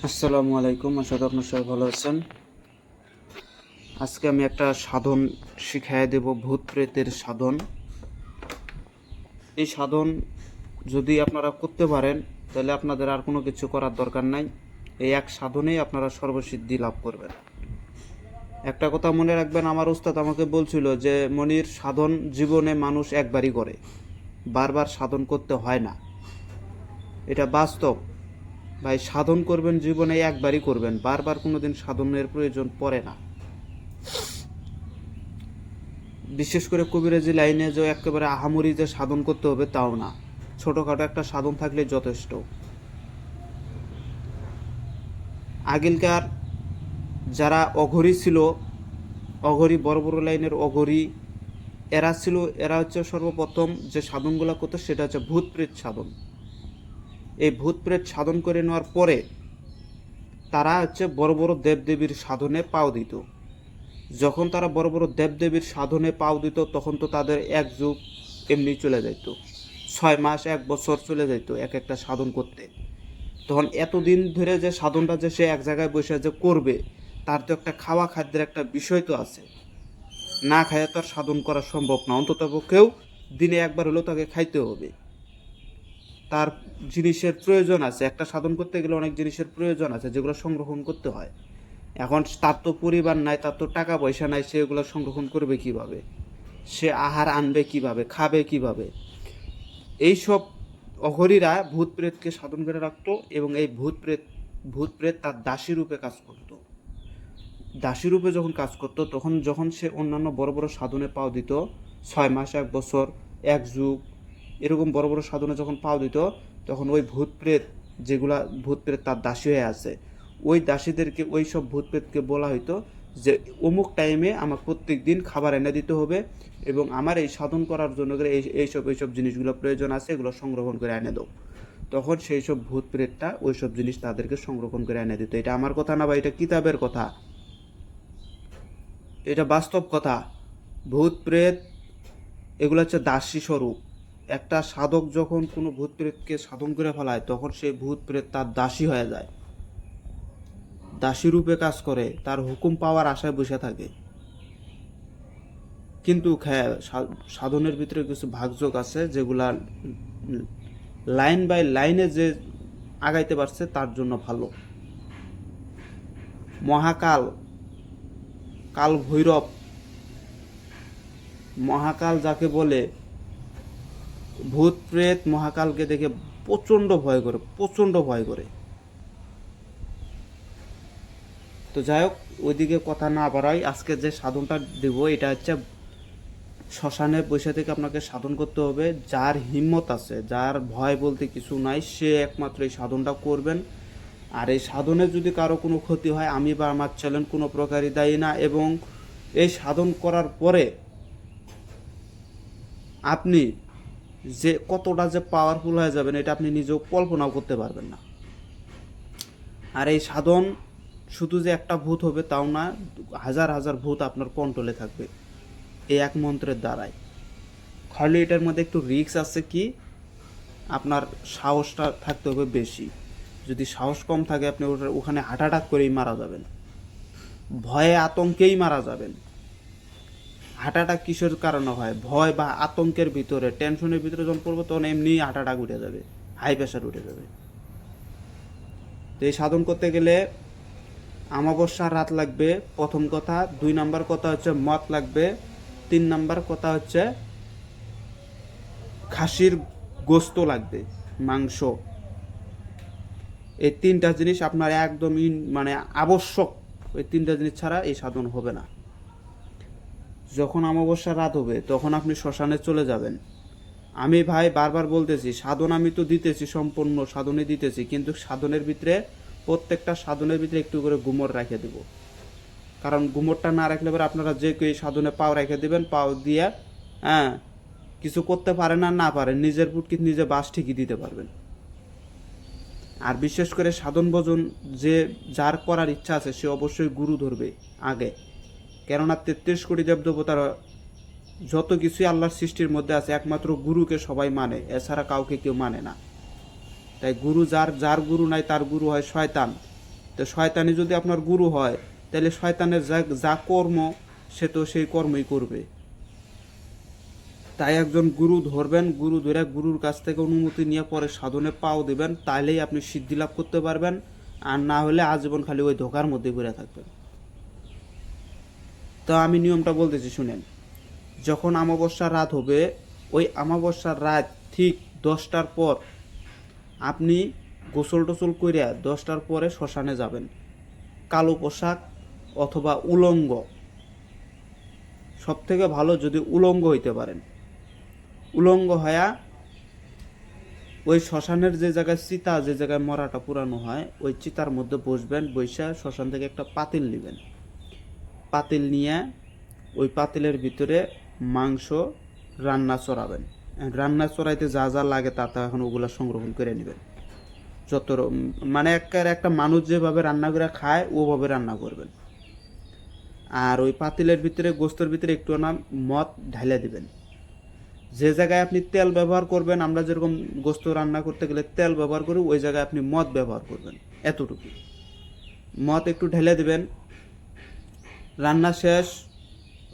আসসালামু আলাইকুম, আশা করি আপনার সবাই ভালো আছেন। আজকে আমি একটা সাধন শিখাই দেব, ভূত প্রেতের সাধন। এই সাধন যদি আপনারা করতে পারেন তাহলে আপনাদের আর কোনো কিছু করার দরকার নাই। এই এক সাধনেই আপনারা সর্বসিদ্ধি লাভ করবেন। একটা কথা মনে রাখবেন, আমার উস্তাদ আমাকে বলছিল যে মনির, সাধন জীবনে মানুষ একবারই করে, বারবার সাধন করতে হয় না। এটা বাস্তব ভাই। সাধন করবেন জীবনে একবারই করবেন, বারবার কোনোদিন সাধনের প্রয়োজন পড়ে না। বিশেষ করে কবিরাজি লাইনে যে একেবারে আহামরি যে সাধন করতে হবে তাও না, ছোটোখাটো একটা সাধন থাকলে যথেষ্ট। আগেকার যারা অঘরী ছিল, অঘরী, বড় বড় লাইনের অঘরী, এরা হচ্ছে সর্বপ্রথম যে সাধনগুলো করতো সেটা হচ্ছে ভূত প্রেত সাধন। এই ভূত প্রেত সাধন করে নেওয়ার পরে তারা হচ্ছে বড় বড় দেবদেবীর সাধনে পাও দিত। যখন তারা বড় বড় দেবদেবীর সাধনে পাও দিত তখন তো তাদের এক যুগ এমনি চলে যেত, 6 মাস 1 বছর চলে যেত এক একটা সাধন করতে। তখন এতদিন ধরে যে সাধনটা যে সে এক জায়গায় বসে যে করবে, তার তো একটা খাওয়া খাদ্যের একটা বিষয় তো আছে। না খাইয়ে তো আর সাধন করা সম্ভব না, অন্তত পক্ষেও দিনে একবার হলেও তাকে খাইতে হবে। তার জিনিসের প্রয়োজন আছে, একটা সাধন করতে গেলে অনেক জিনিসের প্রয়োজন আছে যেগুলো সংরক্ষণ করতে হয়। এখন তার তো পরিবার নাই, তার তো টাকা পয়সা নাই, সে এগুলো সংরক্ষণ করবে কিভাবে? সে আহার আনবে কিভাবে, খাবে কিভাবে? এইসব অঘরীরা ভূত প্রেতকে সাধন করে রাখতো এবং এই ভূত প্রেত তার দাসী রূপে কাজ করত। দাসী রূপে যখন কাজ করতো তখন যখন সে অন্যান্য বড় বড় সাধনে পাও দিত, 6 মাস 1 বছর 1 যুগ এরকম বড় বড় সাধনে যখন পাও দিত, তখন ওই ভূত প্রেত, যেগুলা ভূত প্রেত তার দাসী হয়ে আছে, ওই দাসীদেরকে, ওই সব ভূত প্রেতকে বলা হইতো যে অমুক টাইমে আমার প্রত্যেক দিন খাবার এনে দিতে হবে এবং আমার এই সাধন করার জন্য এইসব জিনিসগুলো প্রয়োজন আছে, এগুলো সংরক্ষণ করে এনে দাও। তখন সেই সব ভূত প্রেতটা ওই সব জিনিস তাদেরকে সংরক্ষণ করে এনে দিত। এটা আমার কথা না ভাই, এটা কিতাবের কথা, এটা বাস্তব কথা। ভূত প্রেত এগুলো হচ্ছে দাসী স্বরূপ। একটা সাধক যখন কোনো ভূত প্রেতকে সাধন করে ফেলায় তখন সেই ভূত প্রেত তার দাসী হয়ে যায়, দাসী রূপে কাজ করে, তার হুকুম পাওয়ার আশায় বসে থাকে। কিন্তু সাধনের ভিতরে কিছু ভাগযোগ আছে যেগুলা লাইন বাই লাইনে যে আগাইতে পারছে তার জন্য ভালো। মহাকাল, কাল ভৈরব, মহাকাল যাকে বলে, ভূত প্রেত মহাকালকে দেখে প্রচণ্ড ভয় করে, প্রচণ্ড ভয় করে। তো যাই হোক, ওইদিকে কথা না বাড়াই, আজকে যে সাধনটা দেব এটা হচ্ছে শ্মশানে বসে থেকে আপনাকে সাধন করতে হবে। যার হিম্মত আছে, যার ভয় বলতে কিছু নাই, সে একমাত্র এই সাধনটা করবেন। আর এই সাধনে যদি কারো কোনো ক্ষতি হয়, আমি বা আমার চ্যানেল কোনো প্রকারই দায়ী না। এবং এই সাধন করার পরে আপনি যে কতটা যে পাওয়ারফুল হয়ে যাবেন এটা আপনি নিজেও কল্পনাও করতে পারবেন না। আর এই সাধন শুধু যে একটা ভূত হবে তাও না, হাজার হাজার ভূত আপনার কন্ট্রোলে থাকবে এই এক মন্ত্রের দ্বারাই। খালি এটার মধ্যে একটু রিস্ক আছে কি, আপনার সাহসটা থাকতে হবে বেশি। যদি সাহস কম থাকে আপনি ওখানে হার্ট অ্যাটাক করেই মারা যাবেন, ভয়ে আতঙ্কেই মারা যাবেন। হার্ট অ্যাটাক কিসের কারণে হয়? ভয় বা আতঙ্কের ভিতরে, টেনশনের ভিতরে যখন পড়বো তখন এমনি হার্ট অ্যাটাক উঠে যাবে, হাই প্রেশার উঠে যাবে। তো এই সাধন করতে গেলে অমাবস্যার রাত লাগবে প্রথম কথা, 2 নাম্বার কথা হচ্ছে মদ লাগবে, 3 নাম্বার কথা হচ্ছে খাসির গোস্ত লাগবে, মাংস। এই 3টা জিনিস আপনার একদমই মানে আবশ্যক। ওই 3টা জিনিস ছাড়া এই সাধন হবে না। যখন অমাবস্যার রাত হবে তখন আপনি শ্মশানে চলে যাবেন। আমি ভাই বারবার বলতেছি, সাধন আমি তো দিতেছি, সম্পূর্ণ সাধনে দিতেছি, কিন্তু সাধনের ভিতরে, প্রত্যেকটা সাধনের ভিতরে একটু করে গুমর রেখে দেব। কারণ গুমরটা না রাখলে পরে আপনারা যে কেউ সাধনে পাও রেখে দেবেন, পাও দিয়ে হ্যাঁ কিছু করতে পারেন আর না পারেন, নিজের পুটকি নিজে বাস ঠিকই দিতে পারবেন। আর বিশেষ করে সাধন ভজন যে যার করার ইচ্ছা আছে সে অবশ্যই গুরু ধরবে আগে। কেননা 33 কোটি দেবদেবতার যত কিছুই আল্লাহর সৃষ্টির মধ্যে আছে, একমাত্র গুরুকে সবাই মানে, এছাড়া কাউকে কেউ মানে না। তাই গুরু যার গুরু নাই তার গুরু হয় শয়তান। তো শয়তানি যদি আপনার গুরু হয়, তাহলে শয়তানের যা কর্ম সে তো সেই কর্মই করবে। তাই একজন গুরু ধরবেন, গুরু ধরে গুরুর কাছ থেকে অনুমতি নিয়ে পরে সাধনে পাও দেবেন, তাইলেই আপনি সিদ্ধি লাভ করতে পারবেন। আর না হলে আজীবন খালি ওই ধোকার মধ্যে ঘুরে থাকবেন। তো আমি নিয়মটা বলতেছি শুনেন। যখন অমাবস্যার রাত হবে, ওই অমাবস্যার রাত ঠিক 10টার পর আপনি গোসল টোসল করিয়া 10টার পরে শ্মশানে যাবেন। কালো পোশাক অথবা উলঙ্গ, সব থেকে ভালো যদি উলঙ্গ হইতে পারেন। উলঙ্গ হয়া ওই শ্মশানের যে জায়গায় চিতা, যে জায়গায় মরাটা পুরানো হয়, ওই চিতার মধ্যে বসবেন। বৈশা শ্মশান থেকে একটা পাতিল নেবেন। পাতিল নিয়ে ওই পাতিলের ভিতরে মাংস রান্না চড়াবেন। রান্না চড়াইতে যা যা লাগে তা এখন ওগুলো সংরক্ষণ করে নেবেন। যত মানে একটা মানুষ যেভাবে রান্না করে খায় ওভাবে রান্না করবেন। আর ওই পাতিলের ভিতরে গোস্তের ভিতরে একটু না মদ ঢালে দিবেন। যে জায়গায় আপনি তেল ব্যবহার করবেন, আমরা যেরকম গোস্ত রান্না করতে গেলে তেল ব্যবহার করি, ওই জায়গায় আপনি মদ ব্যবহার করবেন। এতটুকু মদ একটু ঢেলে দিবেন। রান্না শেষ,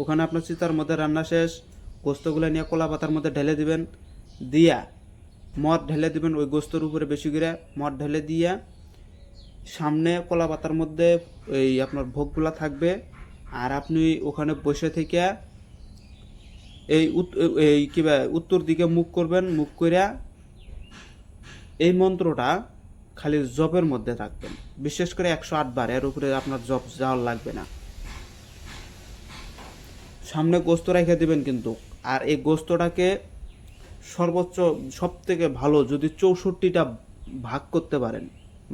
ওখানে আপনার চিতার মধ্যে রান্না শেষ, গোস্তগুলো নিয়ে কলা পাতার মধ্যে ঢেলে দিবেন। দিয়া মদ ঢেলে দিবেন ওই গোস্তর উপরে বেশি করে মদ ঢেলে দিয়া সামনে কলা পাতার মধ্যে এই আপনার ভোগগুলা থাকবে। আর আপনি ওখানে বসে থেকে এই কিবা উত্তর দিকে মুখ করবেন। মুখ করিয়া এই মন্ত্রটা খালি জপের মধ্যে থাকবেন, বিশেষ করে 108 বার। এর উপরে আপনার জপ যাওয়ার লাগবে না। সামনে গোস্ত রেখে দিবেন কিন্তু। আর এই গোস্তটাকে সর্বোচ্চ সব থেকে ভালো যদি 64টা ভাগ করতে পারেন,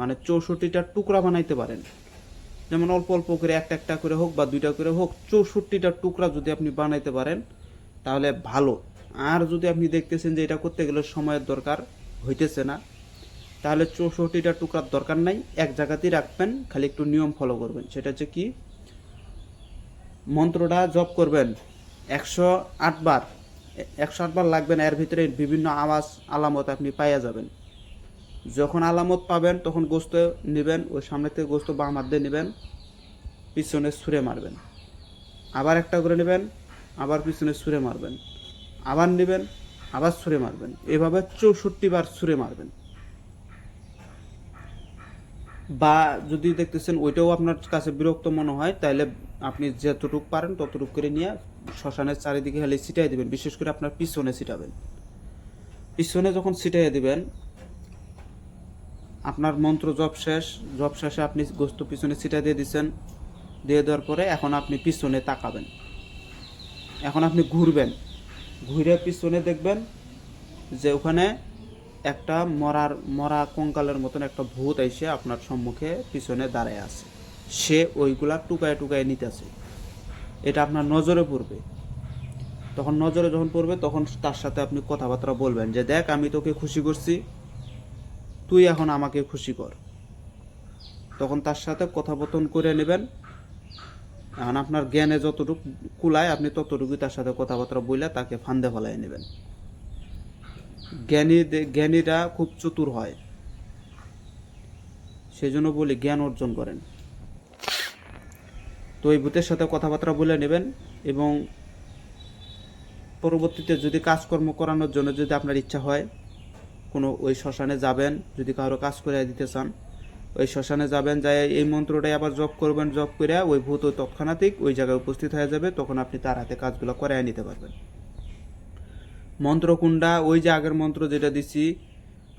মানে 64টা টুকরা বানাইতে পারেন। যেমন অল্প অল্প করে একটা একটা করে হোক বা 2টা করে হোক, 64টা টুকরা যদি আপনি বানাইতে পারেন তাহলে ভালো। আর যদি আপনি দেখতেছেন যে এটা করতে গেলে সময়ের দরকার হইতেছে না, তাহলে 64টা টুকরার দরকার নাই, এক জায়গাতেই রাখবেন। খালি একটু নিয়ম ফলো করবেন। সেটা হচ্ছে কি, মন্ত্রটা জপ করবেন 108 বার। 108 বার লাগবে না, এর ভিতরে বিভিন্ন আওয়াজ আলামত আপনি পাইয়া যাবেন। যখন আলামত পাবেন তখন গোস্ত নেবেন, ওই সামনে থেকে গোস্ত বাম হাত দিয়ে নেবেন, পিছনে ছুঁড়ে মারবেন। আবার একটা করে নেবেন, আবার পিছনে ছুঁড়ে মারবেন। আবার নেবেন, আবার ছুঁড়ে মারবেন। এভাবে 64 বার ছুঁড়ে মারবেন। বা যদি দেখতেছেন ওইটাও আপনার কাছে বিরক্ত মনে হয়, তাহলে আপনি যতটুকু পারেন ততটুকু করে নিয়ে শ্মশানের চারিদিকে খালি ছিটাই দিবেন। বিশেষ করে আপনার পিছনে ছিটাবেন। পিছনে যখন ছিটাই দিবেন, আপনার মন্ত্র জপ শেষ। জপ শেষে আপনি গোস্ত পিছনে ছিটাই দিয়ে দিচ্ছেন। দিয়ে দেওয়ার পরে এখন আপনি পিছনে তাকাবেন। এখন আপনি ঘুরবেন, ঘুরে পিছনে দেখবেন যে ওখানে একটা মরা কঙ্কালের মতন একটা ভূত এসে আপনার সম্মুখে পিছনে দাঁড়ায় আছে। সে ওইগুলা টুকায় টুকায় নিতেছে। এটা আপনার নজরে পড়বে। তখন নজরে যখন পড়বে তখন তার সাথে আপনি কথাবার্তা বলবেন যে, দেখ আমি তোকে খুশি করছি, তুই এখন আমাকে খুশি কর। তখন তার সাথে কথাবর্তন করে নেবেন। এখন আপনার জ্ঞানে যতটুকু কুলায় আপনি ততটুকুই তার সাথে কথাবার্তা বলে তাকে ফান্দে ফেলায় নেবেন। জ্ঞানীরা খুব চতুর হয়, সেই জন্য বলি জ্ঞান অর্জন করেন। তো এই ভূতের সাথে কথাবার্তা বলে নেবেন। এবং পরবর্তীতে যদি কাজকর্ম করানোর জন্য যদি আপনার ইচ্ছা হয়, কোনো ওই শ্মশানে যাবেন, যদি কারো কাজ করে দিতে চান, ওই শ্মশানে যাবেন, যাই এই মন্ত্রটাই আবার জপ করবেন। জপ করে ওই ভূত ওই তৎক্ষণাৎ ওই জায়গায় উপস্থিত হয়ে যাবে। তখন আপনি তার হাতে কাজগুলো করাই নিতে পারবেন। মন্ত্রকুণ্ডা ওই যে আগের মন্ত্র যেটা দিছি,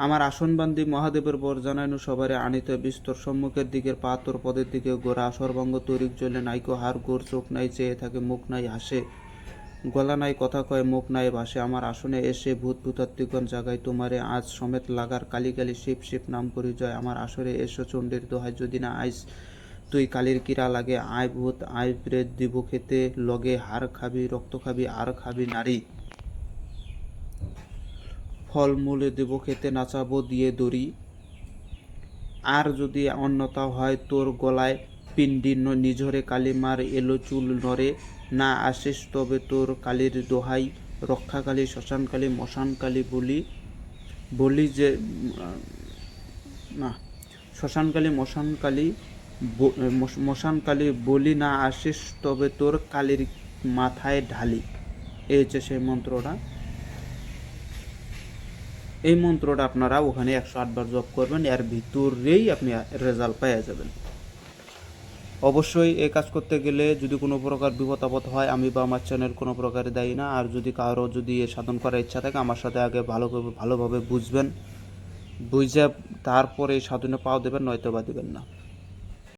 আমার আসনবান্দি মহাদেবের বর জানাইনু সবারে আনিতে বিস্তর সম্মুখের দিকের পাতর পদের দিকে গোড়া সর্বাঙ্গ তরিক জ্বলে নাইকো হার গোর চোখ নাই চেয়ে থাকে মুখ নাই হাসে গলা নাই কথা কয় মুখ নাই ভাসে আমার আসনে এসে ভূত ভূতাত্ত্বিকগণ জাগাই তোমারে আজ সমেত লাগার কালি কালি শিব শিব নাম পরিচয় আমার আসরে এসো চণ্ডীর দোহাই যদি না আইস তুই কালির কিরা লাগে আয় ভূত আয় প্রেত দিব খেতে লগে হার খাবি রক্ত খাবি আর খাবি নারী ফলমূলে দেব খেতে নাচাবো দিয়ে দড়ি আর যদি অন্যতা হয় তোর গলায় পিণ্ডি নিঝরে কালিমার এলো চুল নরে না আসিস তবে তোর কালীর দোহাই রক্ষাকালী শ্মশানকালী মশানকালী বলি যে না শ্মশানকালী মশানকালী মশান কালী বলি না আসিস তবে তোর কালীর মাথায় ঢালি, এই হচ্ছে সেই মন্ত্রটা। এই মন্ত্রটা আপনারা ওখানে 108 বার জপ করবেন, এর ভিতরেই আপনি রেজাল্ট পেয়ে যাবেন। অবশ্যই এই কাজ করতে গেলে যদি কোনো প্রকার বিপদ আপদ হয়, আমি বা আমার চ্যানেল কোনো প্রকারে দায়ী না। আর যদি কারো যদি এ সাধন করার ইচ্ছা থাকে, আমার সাথে আগে ভালোভাবে বুঝবেন, বুঝে তারপরে এই সাধনে পাও দেবেন, নয়তো বা দেবেন না।